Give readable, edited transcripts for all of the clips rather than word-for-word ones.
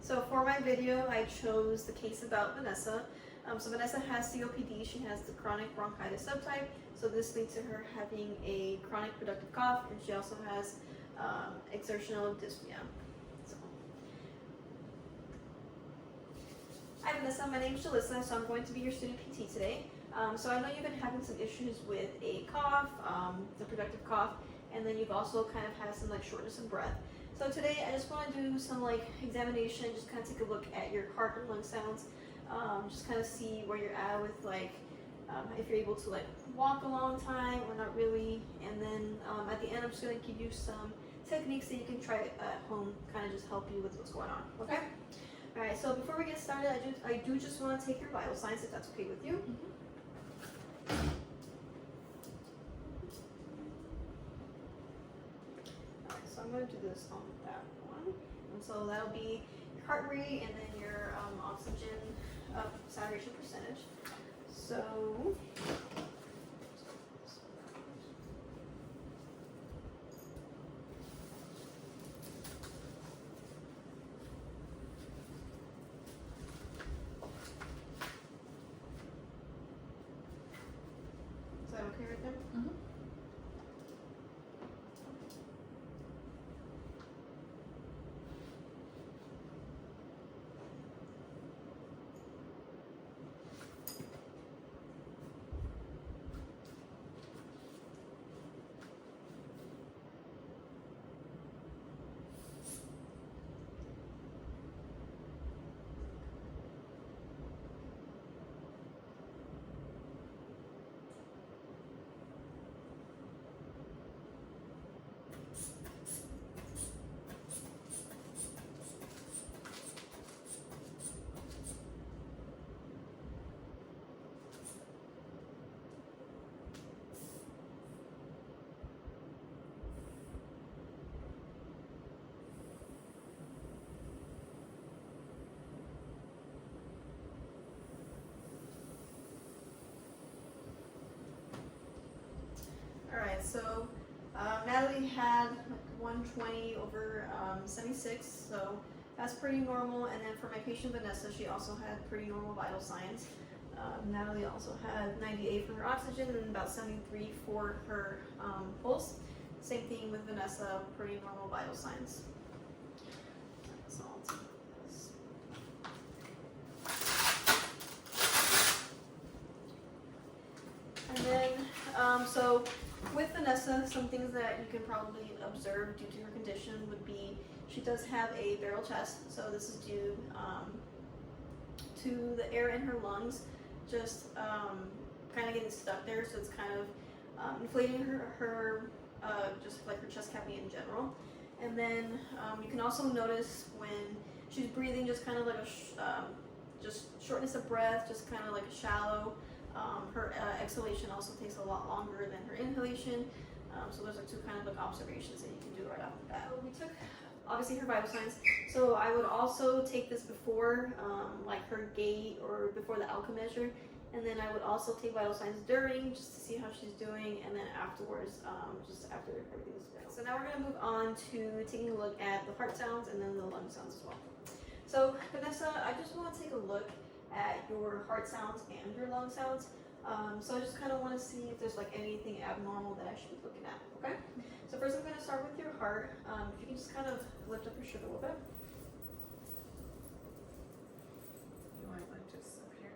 So for my video, I chose the case about Vanessa. So Vanessa has COPD. She has the chronic bronchitis subtype. So this leads to her having a chronic productive cough, and she also has exertional dyspnea. So. Hi Vanessa, my name is Jalissa, so I'm going to be your student PT today. So I know you've been having some issues with a cough, the productive cough, and then you've also kind of had some like shortness of breath. So today I just want to do some like examination, just kind of take a look at your heart and lung sounds, just kind of see where you're at with like if you're able to like walk a long time or not really, and then at the end I'm just going to give you some techniques that you can try at home, kind of just help you with what's going on. Okay? All right. So before we get started, I do just want to take your vital signs if that's okay with you. Alright, so I'm going to do this on that one. And so that'll be your heart rate and then your oxygen saturation percentage. So, is that okay right there? Mm-hmm. Alright, so Natalie had 120 over 76, so that's pretty normal. And then for my patient Vanessa, she also had pretty normal vital signs. Natalie also had 98 for her oxygen and about 73 for her pulse. Same thing with Vanessa, pretty normal vital signs. So I'll take this. And then, so with Vanessa, some things that you can probably observe due to her condition would be she does have a barrel chest. So this is due to the air in her lungs just kind of getting stuck there. So it's kind of inflating her just like her chest cavity in general. And then you can also notice when she's breathing just kind of like just shortness of breath, just kind of like a shallow. Her exhalation also takes a lot longer than her inhalation. So those are two kind of like observations that you can do right off the bat. We took obviously her vital signs. So I would also take this before like her gait or before the outcome measure. And then I would also take vital signs during just to see how she's doing, and then afterwards, just after everything's done. So now we're going to move on to taking a look at the heart sounds and then the lung sounds as well. So Vanessa, I just want to take a look at your heart sounds and your lung sounds. So I just kind of want to see if there's like anything abnormal that I should be looking at, okay? So first I'm going to start with your heart. If you can just kind of lift up your shirt a little bit. You want it like just up here?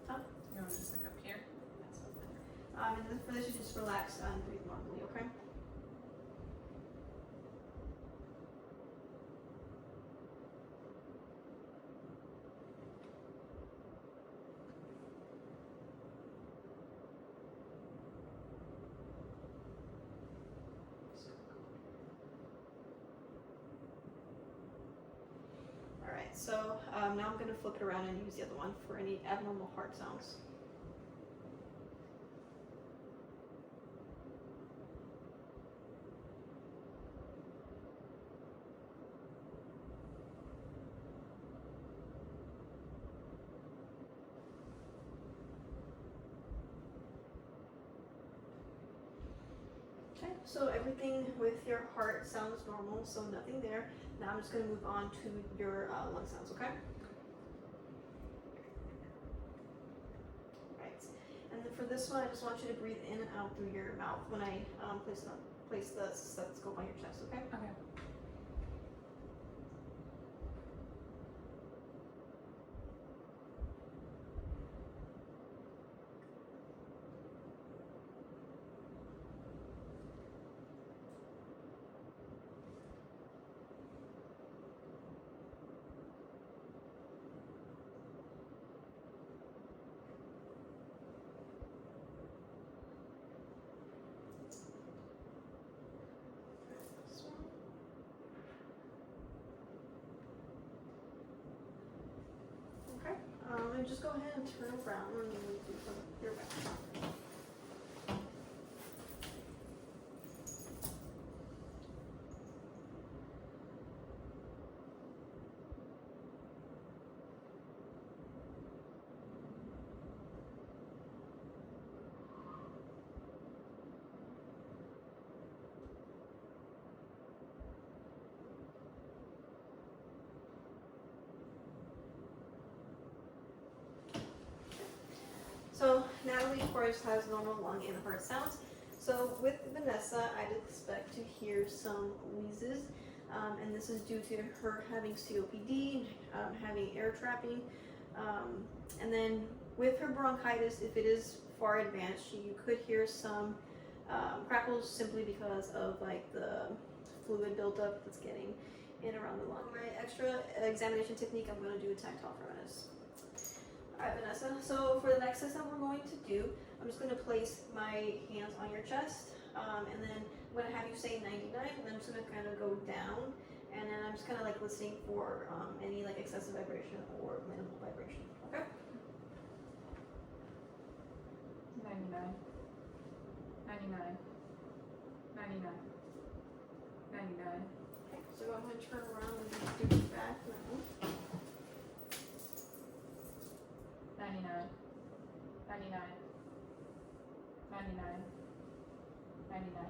Huh? You want it just like up here? That's fine. And then for this, you just relax and breathe normally, okay? Alright, so now I'm going to flip it around and use the other one for any abnormal heart sounds. Okay, so everything with your heart sounds normal, so nothing there. Now I'm just going to move on to your lung sounds, okay? Right. And then for this one, I just want you to breathe in and out through your mouth when I place the stethoscope on your chest, okay? Okay. This one. Okay. And just go ahead and turn around and then we do from your back. So Natalie, of course, has normal lung and heart sounds. So with Vanessa, I'd expect to hear some wheezes, and this is due to her having COPD, having air trapping, and then with her bronchitis, if it is far advanced, you could hear some crackles simply because of like the fluid buildup that's getting in around the lung. For my extra examination technique, I'm going to do a tactile furnace. Alright, Vanessa, so for the next test that we're going to do, I'm just going to place my hands on your chest, and then I'm going to have you say 99, and then I'm just going to kind of go down, and then I'm just kind of like listening for any like excessive vibration or minimal vibration, okay? 99. 99. 99. 99. Okay, so go ahead and turn around and do it back now. 99. 99. 99. 99.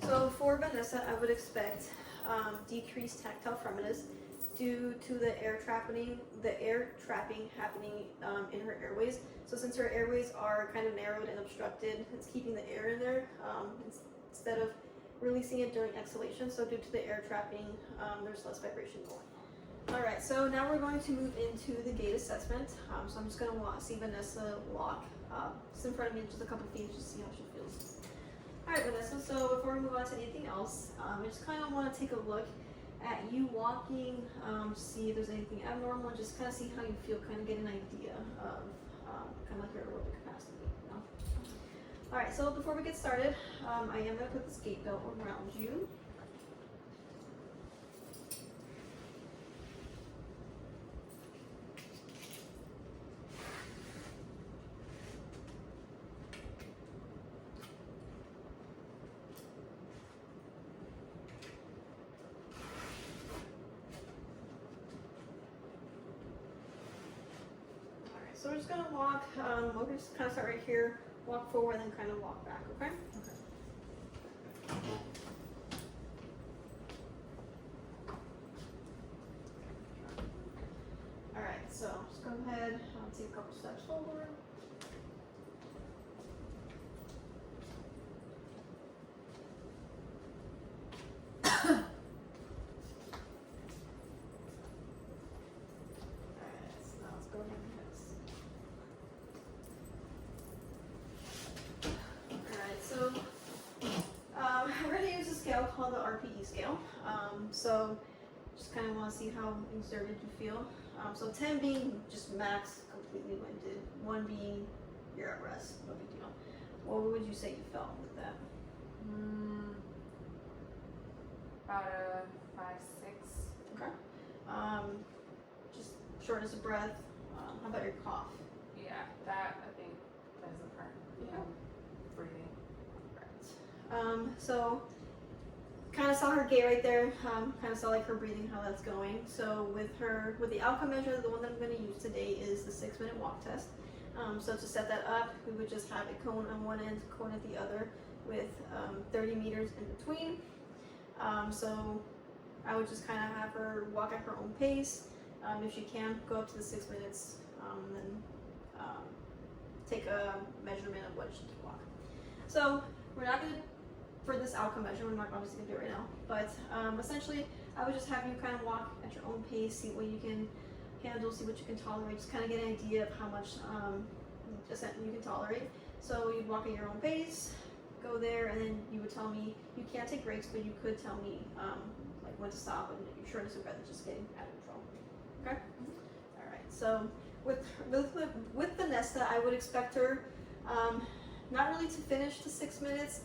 So for Vanessa, I would expect decreased tactile firmness due to the air trapping happening in her airways. So since her airways are kind of narrowed and obstructed, it's keeping the air in there instead of releasing it during exhalation. So due to the air trapping, there's less vibration going. Alright, so now we're going to move into the gait assessment. So I'm just going to see Vanessa walk just in front of me, just a couple feet, just see how she feels. Alright, Vanessa, so before we move on to anything else, I just kind of want to take a look at you walking, see if there's anything abnormal, just kind of see how you feel, kind of get an idea of kind of like your aerobic capacity. You know? Alright, so before we get started, I am going to put this gait belt around you. So we're just gonna walk, we'll just kind of start right here, walk forward, and then kind of walk back, okay? Okay. Alright, so just go ahead, take a couple steps forward. Alright, so now let's go ahead and Alright, so we're going to use a scale called the RPE scale. So just kind of want to see how exerted you feel. So 10 being just max, completely winded. 1 being you're at rest, no big deal. What would you say you felt with that? About a 5, 6. Okay. Just shortness of breath. How about your cough? Yeah, that I think doesn't hurt. Yeah. Breathing. Right. So kind of saw her gait right there. Kind of saw like her breathing, how that's going. So with the outcome measure, the one that I'm going to use today is the 6-minute walk test. So to set that up, we would just have a cone on one end, cone at the other, with 30 meters in between. So I would just kind of have her walk at her own pace. If she can, go up to the 6 minutes, and then take a measurement of what she can walk. So we're not going to, for this outcome measure, we're not obviously going to do it right now, but essentially I would just have you kind of walk at your own pace, see what you can handle, see what you can tolerate, just kind of get an idea of how much you can tolerate. So you'd walk at your own pace, go there, and then you would tell me, you can't take breaks, but you could tell me like when to stop and your shortness of breath is just getting out of control. Okay? Alright, so with Vanessa, I would expect her not really to finish the 6 minutes,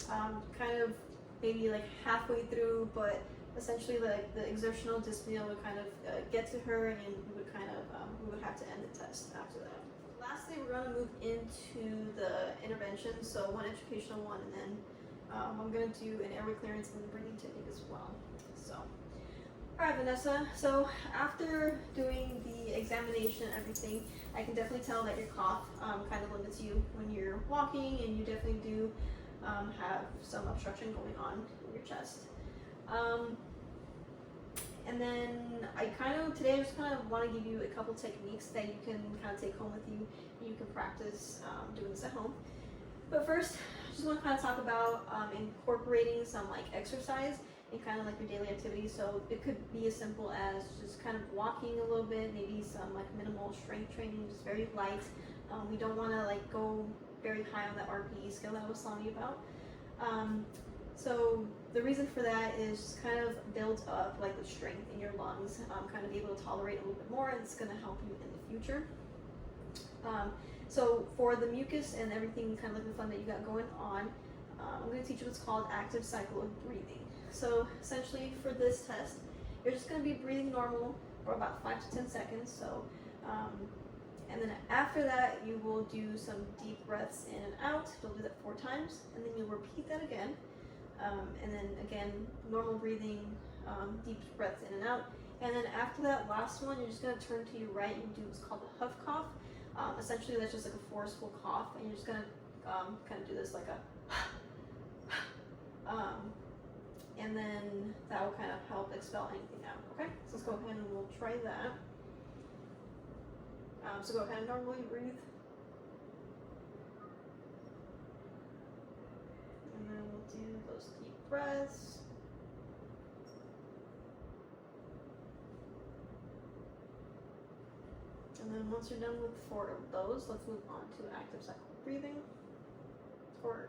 kind of maybe like halfway through, but essentially like the exertional dyspnea would kind of get to her, and we would kind of we would have to end the test after that. Lastly, we're going to move into the intervention, so one educational one, and then I'm going to do an airway clearance and breathing technique as well. So, alright Vanessa, so after doing the examination and everything, I can definitely tell that your cough kind of limits you when you're walking, and you definitely do have some obstruction going on in your chest. And then today I just kind of want to give you a couple techniques that you can kind of take home with you, and you can practice doing this at home. But first, I just want to kind of talk about incorporating some like exercise in kind of like your daily activities. So it could be as simple as just kind of walking a little bit, maybe some like minimal strength training, just very light. We don't want to like go very high on that RPE scale that I was telling you about. So the reason for that is just kind of build up like the strength in your lungs, kind of be able to tolerate a little bit more, and it's going to help you in the future. So for the mucus and everything, kind of like the fun that you got going on, I'm going to teach you what's called active cycle of breathing. So essentially for this test, you're just going to be breathing normal for about 5 to 10 seconds. So, and then after that, you will do some deep breaths in and out. You'll do that 4 times, and then you'll repeat that again. And then again, normal breathing, deep breaths in and out. And then after that last one, you're just going to turn to your right and do what's called a huff cough. Essentially, that's just like a forceful cough, and you're just going to kind of do this like a and then that will kind of help expel anything out. Okay, so let's go ahead and we'll try that. So go ahead and normally breathe. And then we'll do those deep breaths. And then once you're done with 4 of those, let's move on to active cycle breathing, or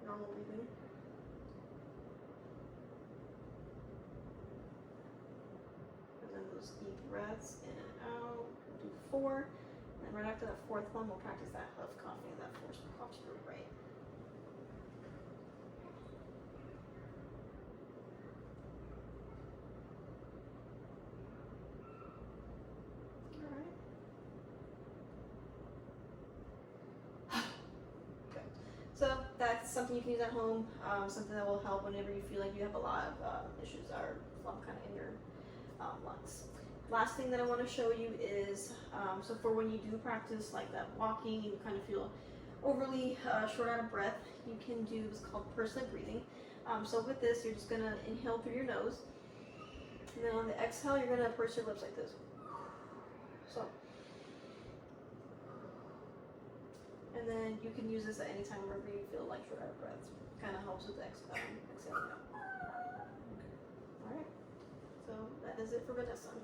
normal breathing. And then those deep breaths in and out. We'll do 4. And then right after that 4th one, we'll practice that huff coughing and that forceful cough to the right. So that's something you can use at home, something that will help whenever you feel like you have a lot of issues or flump kind of in your lungs. Last thing that I want to show you is, so for when you do practice like that walking, you kind of feel overly short out of breath, you can do what's called pursed lip breathing. So with this, you're just going to inhale through your nose, and then on the exhale, you're going to purse your lips like this. So. And then you can use this at any time wherever you feel like short out of breath. Kind of helps with exhaling out. Alright, so that is it for Vanessa.